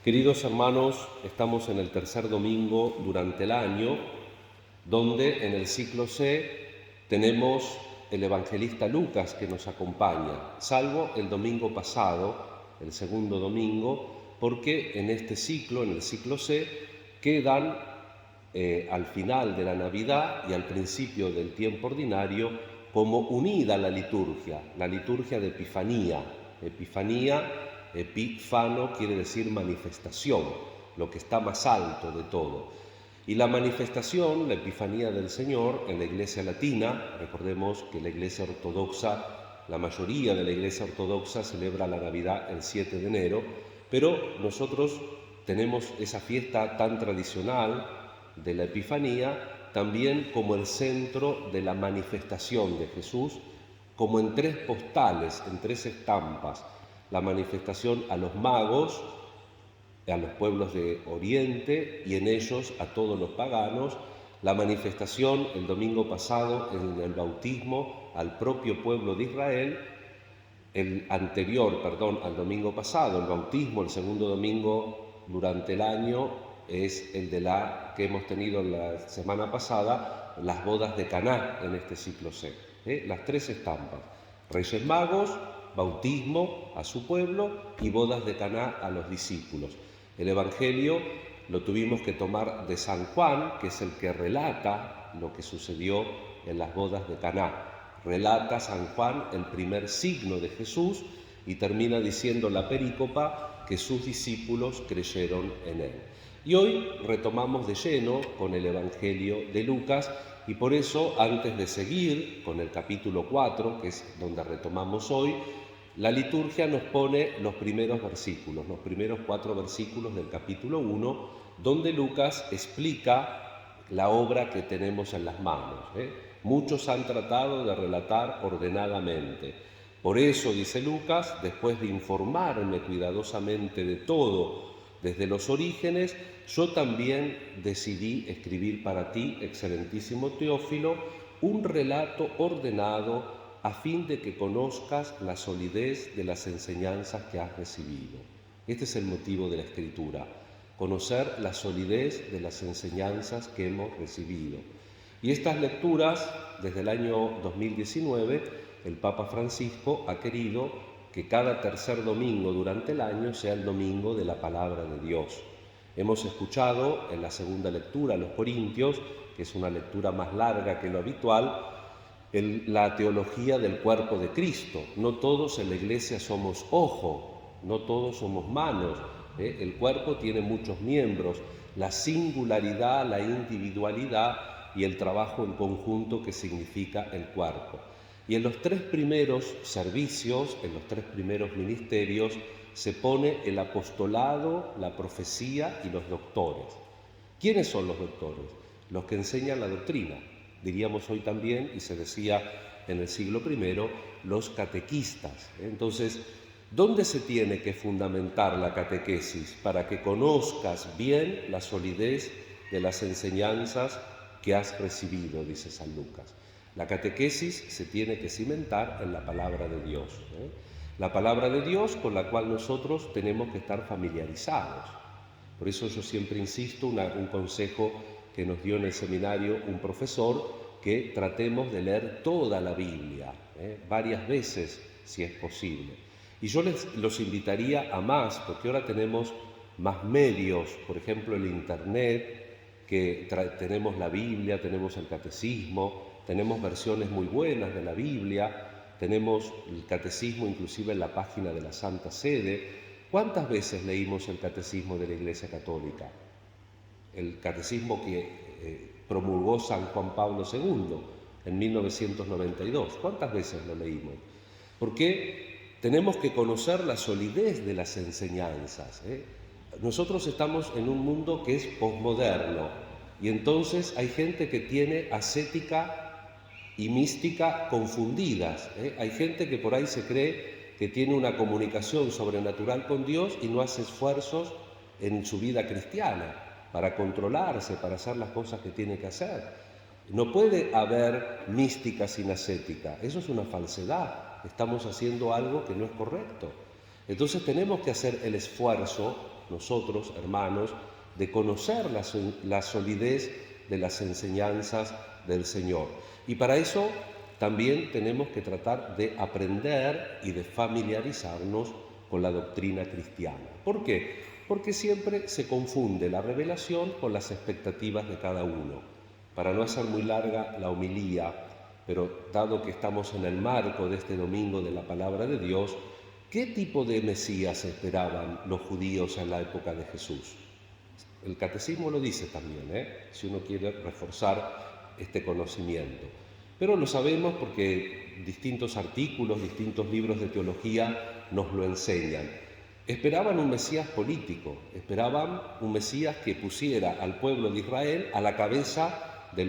Queridos hermanos, estamos en el tercer domingo durante el año, donde en el ciclo C tenemos el evangelista Lucas que nos acompaña, salvo el domingo pasado, el segundo domingo, porque en este ciclo, en el ciclo C, quedan al final de la Navidad y al principio del tiempo ordinario como unida la liturgia de Epifanía. Epífano quiere decir manifestación, lo que está más alto de todo. Y la manifestación, la Epifanía del Señor en la Iglesia latina, recordemos que la Iglesia ortodoxa, la mayoría de la Iglesia ortodoxa celebra la Navidad el 7 de enero, pero nosotros tenemos esa fiesta tan tradicional de la Epifanía también como el centro de la manifestación de Jesús, como en tres postales, en tres estampas: la manifestación a los magos, a los pueblos de Oriente y en ellos a todos los paganos, la manifestación el domingo pasado en el bautismo al propio pueblo de Israel, el anterior, al domingo pasado, el bautismo, el segundo domingo durante el año, es el de la que hemos tenido la semana pasada, las bodas de Caná en este ciclo C. Las tres estampas: Reyes Magos, bautismo a su pueblo y bodas de Caná a los discípulos. El Evangelio lo tuvimos que tomar de San Juan, que es el que relata lo que sucedió en las bodas de Caná. Relata San Juan el primer signo de Jesús y termina diciendo la perícopa que sus discípulos creyeron en él. Y hoy retomamos de lleno con el Evangelio de Lucas y por eso, antes de seguir con el capítulo 4, que es donde retomamos hoy, la liturgia nos pone los primeros versículos, los primeros 4 versículos del capítulo 1, donde Lucas explica la obra que tenemos en las manos. Muchos han tratado de relatar ordenadamente. Por eso, dice Lucas, después de informarme cuidadosamente de todo desde los orígenes, yo también decidí escribir para ti, excelentísimo Teófilo, un relato ordenado a fin de que conozcas la solidez de las enseñanzas que has recibido. Este es el motivo de la escritura: conocer la solidez de las enseñanzas que hemos recibido. Y estas lecturas, desde el año 2019, el Papa Francisco ha querido que cada tercer domingo durante el año sea el domingo de la palabra de Dios. Hemos escuchado en la segunda lectura a los Corintios, que es una lectura más larga que lo habitual, la teología del cuerpo de Cristo. No todos en la Iglesia somos ojo, no todos somos manos. El cuerpo tiene muchos miembros, la singularidad, la individualidad y el trabajo en conjunto que significa el cuerpo. Y en los 3 primeros servicios, en los 3 primeros ministerios, se pone el apostolado, la profecía y los doctores. ¿Quiénes son los doctores? Los que enseñan la doctrina. Diríamos hoy también, y se decía en el siglo I, los catequistas. Entonces, ¿dónde se tiene que fundamentar la catequesis? Para que conozcas bien la solidez de las enseñanzas que has recibido, dice San Lucas. La catequesis se tiene que cimentar en la palabra de Dios. La palabra de Dios con la cual nosotros tenemos que estar familiarizados. Por eso yo siempre insisto, un consejo que nos dio en el seminario un profesor, que tratemos de leer toda la Biblia, varias veces si es posible. Y yo los invitaría a más, porque ahora tenemos más medios, por ejemplo el Internet, que tenemos la Biblia, tenemos el catecismo, tenemos versiones muy buenas de la Biblia, tenemos el catecismo inclusive en la página de la Santa Sede. ¿Cuántas veces leímos el catecismo de la Iglesia Católica? El catecismo que promulgó San Juan Pablo II en 1992. ¿Cuántas veces lo leímos? Porque tenemos que conocer la solidez de las enseñanzas. Nosotros estamos en un mundo que es posmoderno y entonces hay gente que tiene ascética y mística confundidas. Hay gente que por ahí se cree que tiene una comunicación sobrenatural con Dios y no hace esfuerzos en su vida cristiana para controlarse, para hacer las cosas que tiene que hacer. No puede haber mística sin ascética, eso es una falsedad, estamos haciendo algo que no es correcto. Entonces tenemos que hacer el esfuerzo nosotros, hermanos, de conocer la solidez de las enseñanzas del Señor. Y para eso también tenemos que tratar de aprender y de familiarizarnos con la doctrina cristiana. ¿Por qué? Porque siempre se confunde la revelación con las expectativas de cada uno. Para no hacer muy larga la homilía, pero dado que estamos en el marco de este domingo de la palabra de Dios, ¿qué tipo de Mesías esperaban los judíos en la época de Jesús? El catecismo lo dice también, si uno quiere reforzar este conocimiento. Pero lo sabemos porque distintos artículos, distintos libros de teología nos lo enseñan. Esperaban un Mesías político, esperaban un Mesías que pusiera al pueblo de Israel a la cabeza de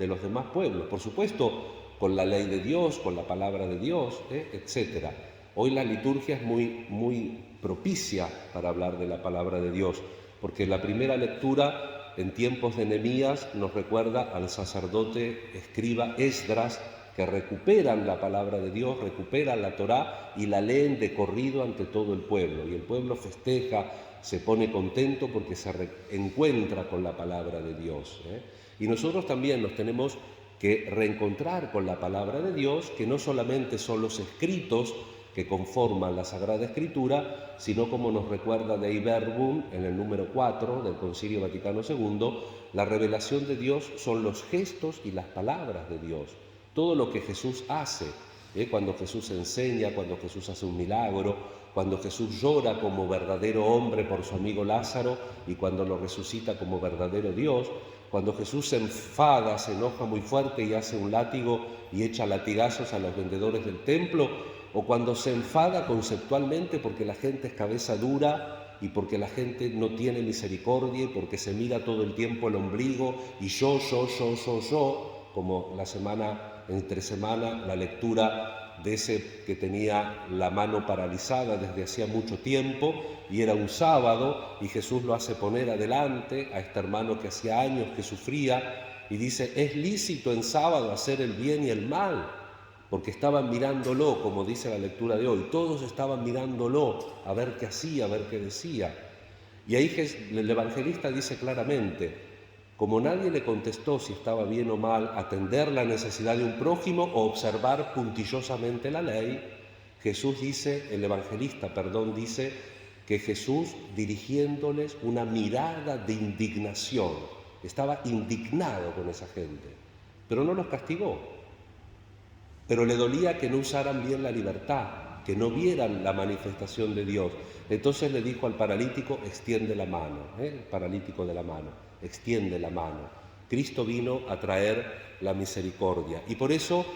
los demás pueblos. Por supuesto, con la ley de Dios, con la palabra de Dios, etc. Hoy la liturgia es muy propicia para hablar de la palabra de Dios, porque la primera lectura en tiempos de Nehemías nos recuerda al sacerdote escriba Esdras, que recuperan la palabra de Dios, recuperan la Torá y la leen de corrido ante todo el pueblo. Y el pueblo festeja, se pone contento porque se encuentra con la palabra de Dios. Y nosotros también nos tenemos que reencontrar con la palabra de Dios, que no solamente son los escritos que conforman la Sagrada Escritura, sino como nos recuerda Dei Verbum en el número 4 del Concilio Vaticano II, la revelación de Dios son los gestos y las palabras de Dios. Todo lo que Jesús hace, cuando Jesús enseña, cuando Jesús hace un milagro, cuando Jesús llora como verdadero hombre por su amigo Lázaro y cuando lo resucita como verdadero Dios, cuando Jesús se enfada, se enoja muy fuerte y hace un látigo y echa latigazos a los vendedores del templo, o cuando se enfada conceptualmente porque la gente es cabeza dura y porque la gente no tiene misericordia y porque se mira todo el tiempo el ombligo y yo, como entre semana, la lectura de ese que tenía la mano paralizada desde hacía mucho tiempo y era un sábado y Jesús lo hace poner adelante a este hermano que hacía años que sufría y dice, es lícito en sábado hacer el bien y el mal, porque estaban mirándolo, como dice la lectura de hoy, todos estaban mirándolo a ver qué hacía, a ver qué decía. Y ahí el evangelista dice claramente, como nadie le contestó si estaba bien o mal atender la necesidad de un prójimo o observar puntillosamente la ley, el evangelista dice que Jesús dirigiéndoles una mirada de indignación, estaba indignado con esa gente, pero no los castigó. Pero le dolía que no usaran bien la libertad, que no vieran la manifestación de Dios. Entonces le dijo al paralítico, extiende la mano, el paralítico de la mano, extiende la mano. Cristo vino a traer la misericordia. Y por eso,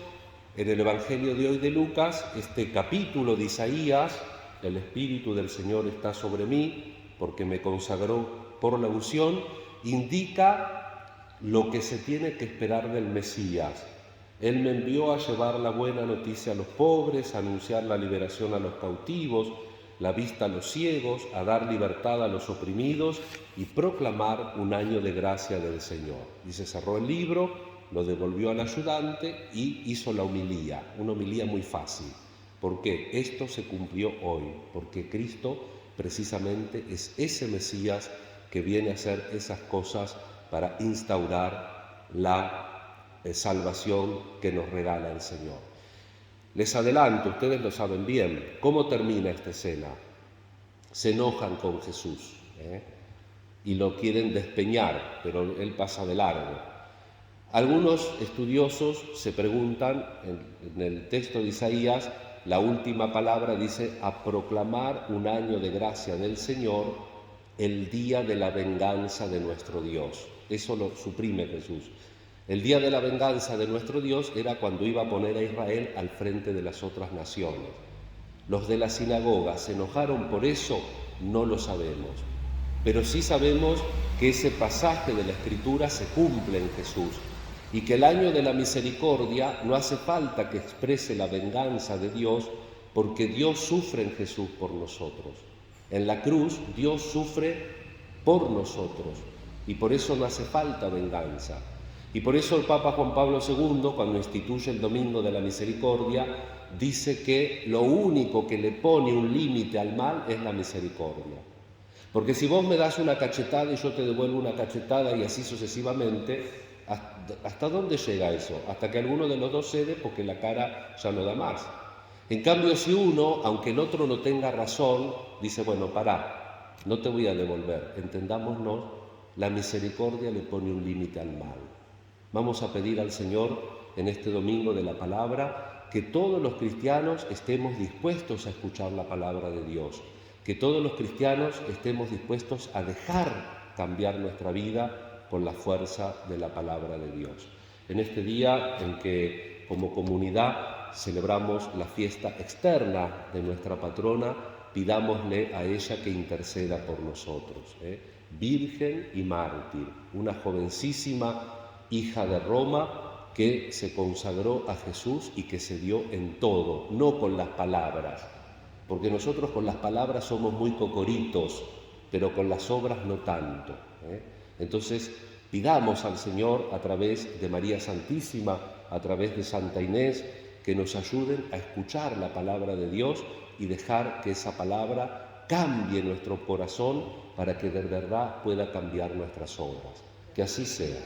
en el Evangelio de hoy de Lucas, este capítulo de Isaías, el Espíritu del Señor está sobre mí, porque me consagró por la unción, indica lo que se tiene que esperar del Mesías. Él me envió a llevar la buena noticia a los pobres, a anunciar la liberación a los cautivos, la vista a los ciegos, a dar libertad a los oprimidos y proclamar un año de gracia del Señor. Y se cerró el libro, lo devolvió al ayudante y hizo la homilía, una homilía muy fácil. ¿Por qué? Esto se cumplió hoy, porque Cristo precisamente es ese Mesías que viene a hacer esas cosas para instaurar la salvación que nos regala el Señor. Les adelanto, ustedes lo saben bien, ¿cómo termina esta escena? Se enojan con Jesús y lo quieren despeñar, pero él pasa de largo. Algunos estudiosos se preguntan, en el texto de Isaías, la última palabra dice, a proclamar un año de gracia del Señor, el día de la venganza de nuestro Dios. Eso lo suprime Jesús. El día de la venganza de nuestro Dios era cuando iba a poner a Israel al frente de las otras naciones. Los de la sinagoga se enojaron por eso, no lo sabemos. Pero sí sabemos que ese pasaje de la Escritura se cumple en Jesús y que el año de la misericordia no hace falta que exprese la venganza de Dios porque Dios sufre en Jesús por nosotros. En la cruz Dios sufre por nosotros y por eso no hace falta venganza. Y por eso el Papa Juan Pablo II, cuando instituye el Domingo de la Misericordia, dice que lo único que le pone un límite al mal es la misericordia. Porque si vos me das una cachetada y yo te devuelvo una cachetada y así sucesivamente, ¿hasta dónde llega eso? Hasta que alguno de los dos cede porque la cara ya no da más. En cambio, si uno, aunque el otro no tenga razón, dice, bueno, pará, no te voy a devolver, entendámonos, la misericordia le pone un límite al mal. Vamos a pedir al Señor en este domingo de la palabra que todos los cristianos estemos dispuestos a escuchar la palabra de Dios, que todos los cristianos estemos dispuestos a dejar cambiar nuestra vida con la fuerza de la palabra de Dios. En este día en que como comunidad celebramos la fiesta externa de nuestra patrona, pidámosle a ella que interceda por nosotros. Virgen y mártir, una jovencísima hija de Roma que se consagró a Jesús y que se dio en todo, no con las palabras, porque nosotros con las palabras somos muy cocoritos, pero con las obras no tanto. Entonces, pidamos al Señor a través de María Santísima, a través de Santa Inés, que nos ayuden a escuchar la palabra de Dios y dejar que esa palabra cambie nuestro corazón para que de verdad pueda cambiar nuestras obras. Que así sea.